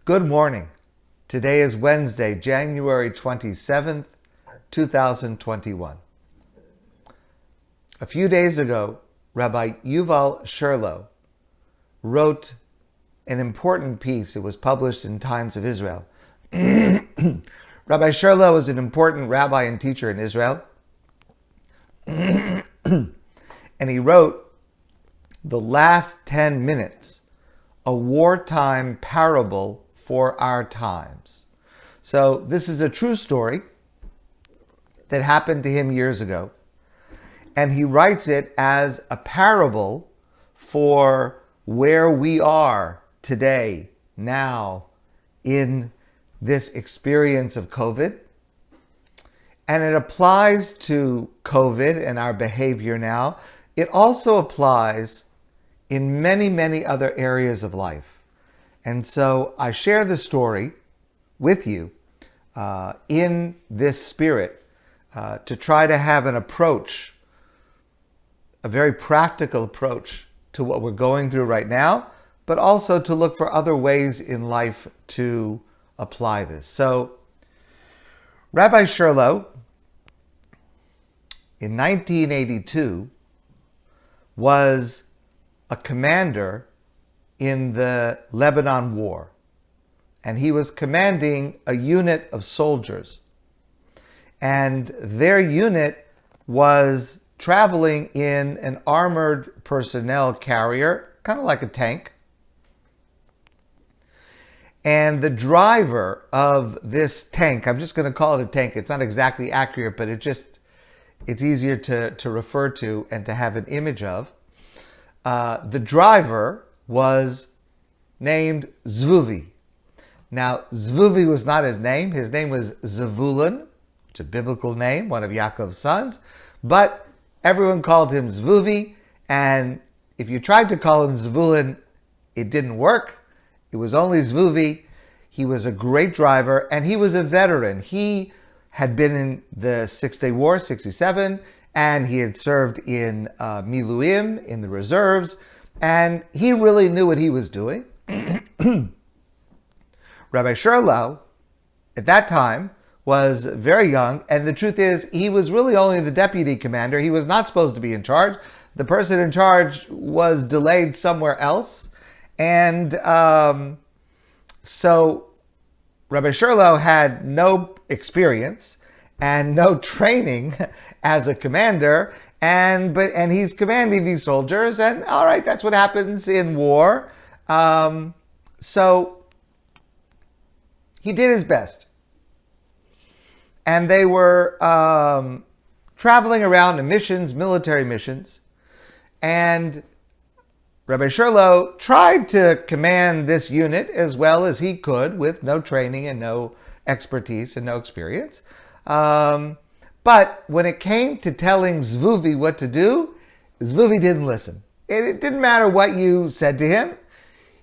Good morning. Today is Wednesday, January 27th, 2021. A few days ago, Rabbi Yuval Sherlow wrote an important piece. It was published in Times of Israel. Rabbi Sherlow is an important rabbi and teacher in Israel. And he wrote The Last 10 Minutes, a wartime parable for our times. So this is a true story that happened to him years ago. And he writes it as a parable for where we are today, now, in this experience of COVID. And it applies to COVID and our behavior now. It also applies in many, many other areas of life. And so I share the story with you in this spirit to try to have an approach, a very practical approach to what we're going through right now, but also to look for other ways in life to apply this. So Rabbi Sherlow, in 1982, was a commander in the Lebanon War. And he was commanding a unit of soldiers. And their unit was traveling in an armored personnel carrier, kind of like a tank. And the driver of this tank, I'm just going to call it a tank, it's not exactly accurate, but it's easier to refer to and to have an image of. The driver was named Zvuvi. Now, Zvuvi was not his name. His name was Zevulun, which is a biblical name, one of Yaakov's sons. But everyone called him Zvuvi. And if you tried to call him Zevulun, it didn't work. It was only Zvuvi. He was a great driver, and he was a veteran. He had been in the Six-Day War, 67, and he had served in Miluim, in the reserves, and he really knew what he was doing. Rabbi Sherlow, at that time, was very young, and the truth is, he was really only the deputy commander. He was not supposed to be in charge. The person in charge was delayed somewhere else, and so Rabbi Sherlow had no experience and no training as a commander, and he's commanding these soldiers, and all right, that's what happens in war. So he did his best, and they were traveling around in missions, military missions, and Rabbi Sherlow tried to command this unit as well as he could with no training and no expertise and no experience. But when it came to telling Zvuvi what to do, Zvuvi didn't listen. It didn't matter what you said to him.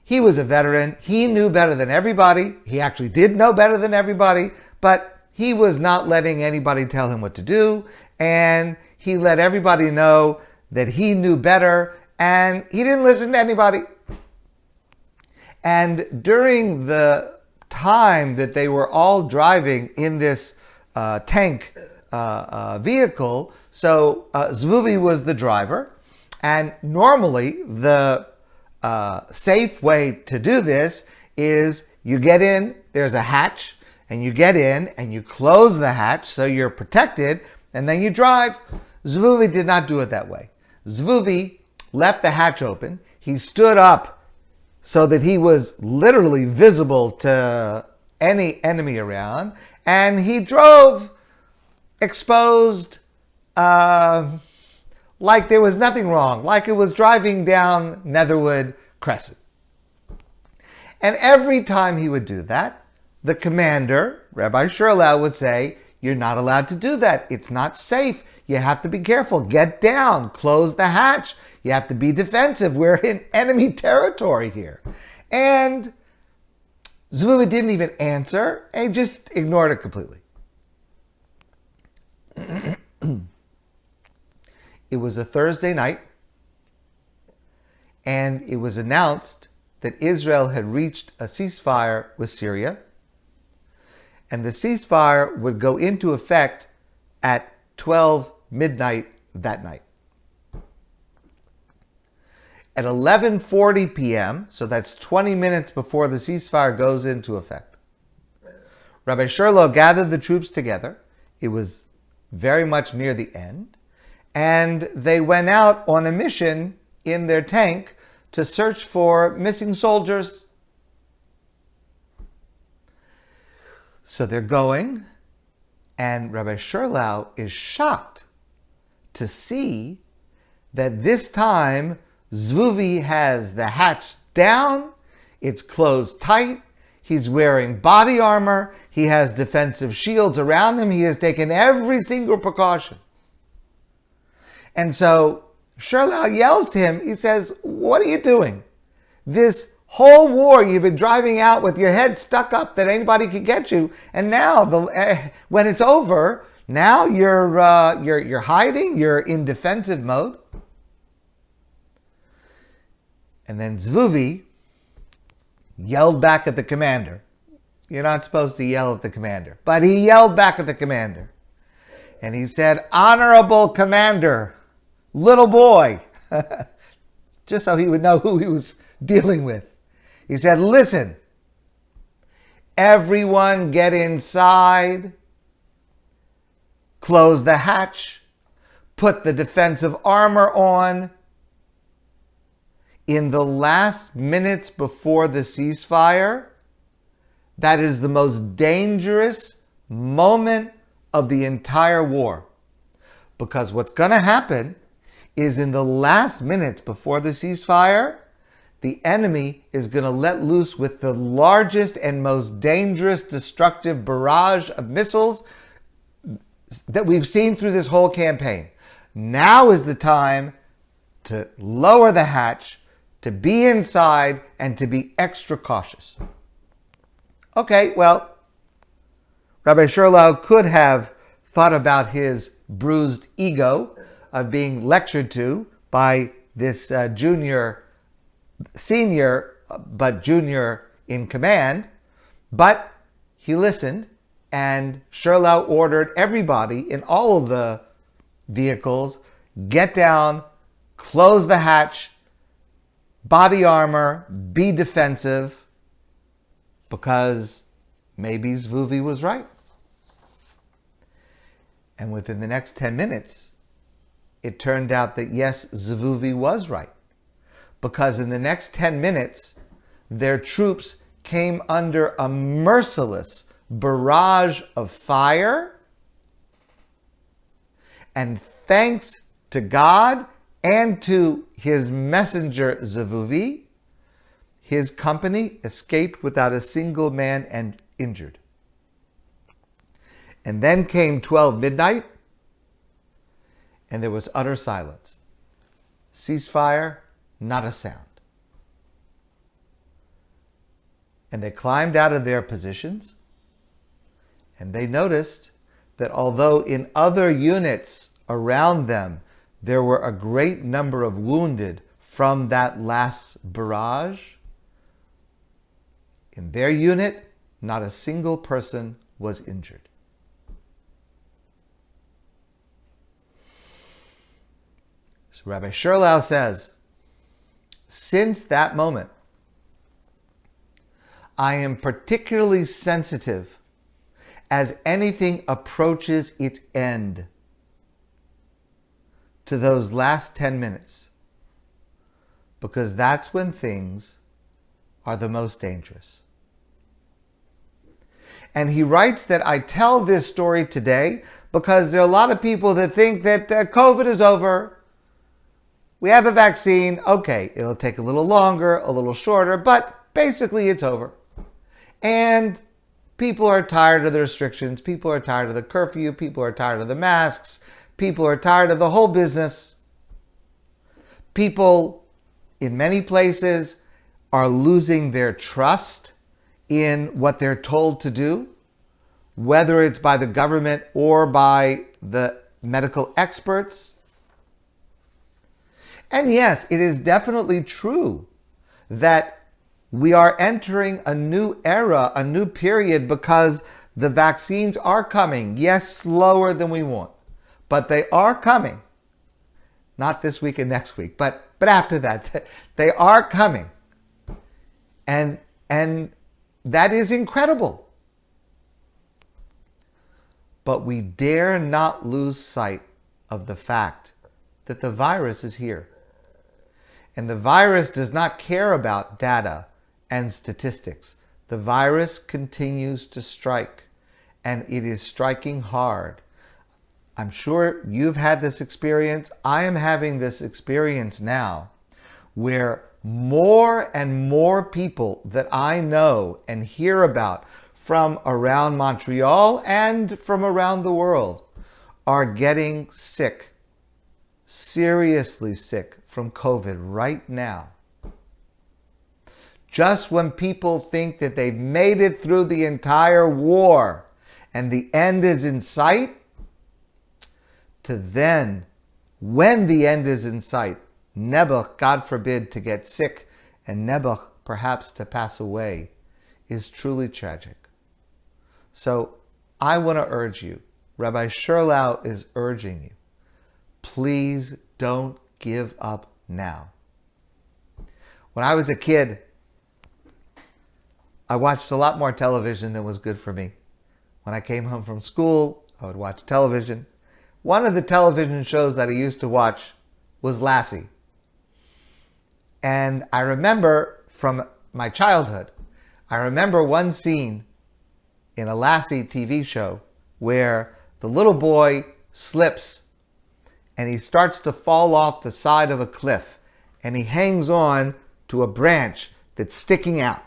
He was a veteran. He knew better than everybody. He actually did know better than everybody, but he was not letting anybody tell him what to do. And he let everybody know that he knew better, and he didn't listen to anybody. And during the time that they were all driving in this tank vehicle, so Zvuvi was the driver, and normally the safe way to do this is you get in, there's a hatch, and you get in and you close the hatch so you're protected, and then you drive. Zvuvi did not do it that way. Zvuvi left the hatch open. He stood up so that he was literally visible to any enemy around, and he drove exposed like there was nothing wrong, like it was driving down Netherwood Crescent. And every time he would do that, the commander, Rabbi Sherlow, would say, "You're not allowed to do that. It's not safe. You have to be careful. Get down. Close the hatch. You have to be defensive. We're in enemy territory here." And Zvuvi didn't even answer, and he just ignored it completely. It was a Thursday night, and it was announced that Israel had reached a ceasefire with Syria, and the ceasefire would go into effect at 12 midnight that night. At 11:40 p.m., so that's 20 minutes before the ceasefire goes into effect, Rabbi Shurlo gathered the troops together. It was very much near the end, and they went out on a mission in their tank to search for missing soldiers. So they're going, and Rabbi Shurlo is shocked to see that this time Zvuvi has the hatch down, it's closed tight, he's wearing body armor, he has defensive shields around him, he has taken every single precaution. And so Shurlo yells to him, he says, "What are you doing? This whole war you've been driving out with your head stuck up that anybody could get you, and now when it's over, now you're hiding, you're in defensive mode." And then Zvuvi yelled back at the commander. You're not supposed to yell at the commander, but he yelled back at the commander. And he said, "Honorable commander, little boy," just so he would know who he was dealing with. He said, "Listen, everyone get inside, close the hatch, put the defensive armor on. In the last minutes before the ceasefire, that is the most dangerous moment of the entire war. Because what's going to happen is in the last minutes before the ceasefire, the enemy is going to let loose with the largest and most dangerous destructive barrage of missiles that we've seen through this whole campaign. Now is the time to lower the hatch, to be inside, and to be extra cautious." Okay, well, Rabbi Shurlo could have thought about his bruised ego of being lectured to by this senior, but junior in command, but he listened, and Shurlo ordered everybody in all of the vehicles, get down, close the hatch, body armor, be defensive, because maybe Zvuvi was right. And within the next 10 minutes, it turned out that yes, Zvuvi was right. Because in the next 10 minutes, their troops came under a merciless barrage of fire. And thanks to God and to his messenger Zvuvi, his company escaped without a single man and injured. And then came 12 midnight, and there was utter silence. Ceasefire, not a sound. And they climbed out of their positions, and they noticed that although in other units around them there were a great number of wounded from that last barrage, in their unit, not a single person was injured. So Rabbi Shurlo says, since that moment, I am particularly sensitive as anything approaches its end to those last 10 minutes, because that's when things are the most dangerous. And he writes that I tell this story today because there are a lot of people that think that COVID is over. We have a vaccine. Okay, it'll take a little longer, a little shorter, but basically it's over. And people are tired of the restrictions. People are tired of the curfew. People are tired of the masks. People are tired of the whole business. People in many places are losing their trust in what they're told to do, whether it's by the government or by the medical experts. And yes, it is definitely true that We are entering a new era, a new period, because the vaccines are coming. Yes, slower than we want, but they are coming. Not this week and next week, but after that, they are coming. And that is incredible. But we dare not lose sight of the fact that the virus is here. And the virus does not care about data and statistics. The virus continues to strike, and it is striking hard. I'm sure you've had this experience. I am having this experience now, where more and more people that I know and hear about from around Montreal and from around the world are getting sick, seriously sick from COVID right now. Just when people think that they've made it through the entire war and the end is in sight, to then, when the end is in sight, Nebuch, God forbid, to get sick and Nebuch perhaps to pass away, is truly tragic. So I want to urge you, Rabbi Sherlow is urging you, please don't give up now. When I was a kid, I watched a lot more television than was good for me. When I came home from school, I would watch television. One of the television shows that I used to watch was Lassie. And I remember from my childhood, I remember one scene in a Lassie TV show where the little boy slips and he starts to fall off the side of a cliff and he hangs on to a branch that's sticking out.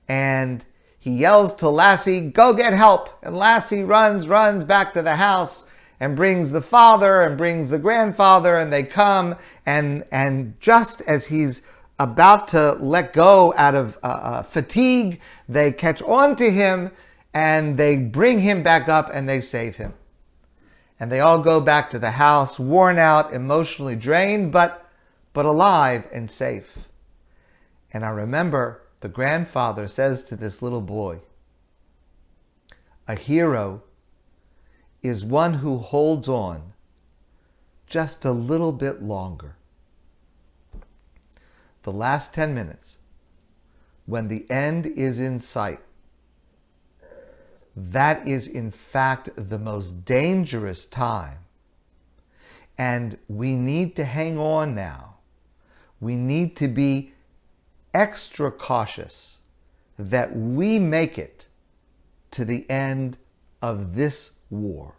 And he yells to Lassie, "Go get help!" And Lassie runs back to the house and brings the father and brings the grandfather, and they come, and just as he's about to let go out of fatigue, they catch on to him and they bring him back up and they save him. And they all go back to the house, worn out, emotionally drained, but alive and safe. And I remember the grandfather says to this little boy, "A hero is one who holds on just a little bit longer." The last 10 minutes, when the end is in sight, that is in fact the most dangerous time. And we need to hang on now. We need to be extra cautious that we make it to the end of this war.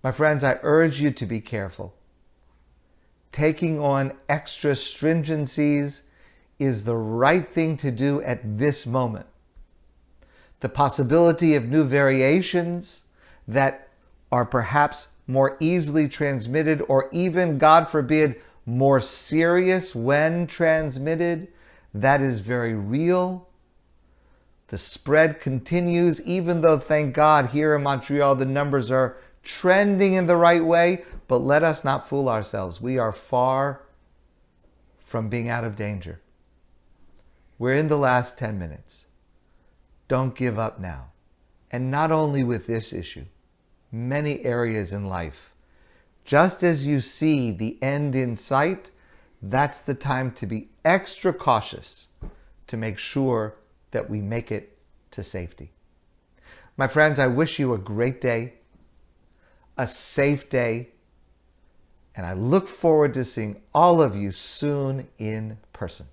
My friends, I urge you to be careful. Taking on extra stringencies is the right thing to do at this moment. The possibility of new variations that are perhaps more easily transmitted, or even, God forbid, more serious when transmitted, that is very real. The spread continues, even though, thank God, here in Montreal the numbers are trending in the right way, but let us not fool ourselves. We are far from being out of danger. We're in the last 10 minutes. Don't give up now. And not only with this issue, many areas in life. Just as you see the end in sight, that's the time to be extra cautious to make sure that we make it to safety. My friends, I wish you a great day, a safe day, and I look forward to seeing all of you soon in person.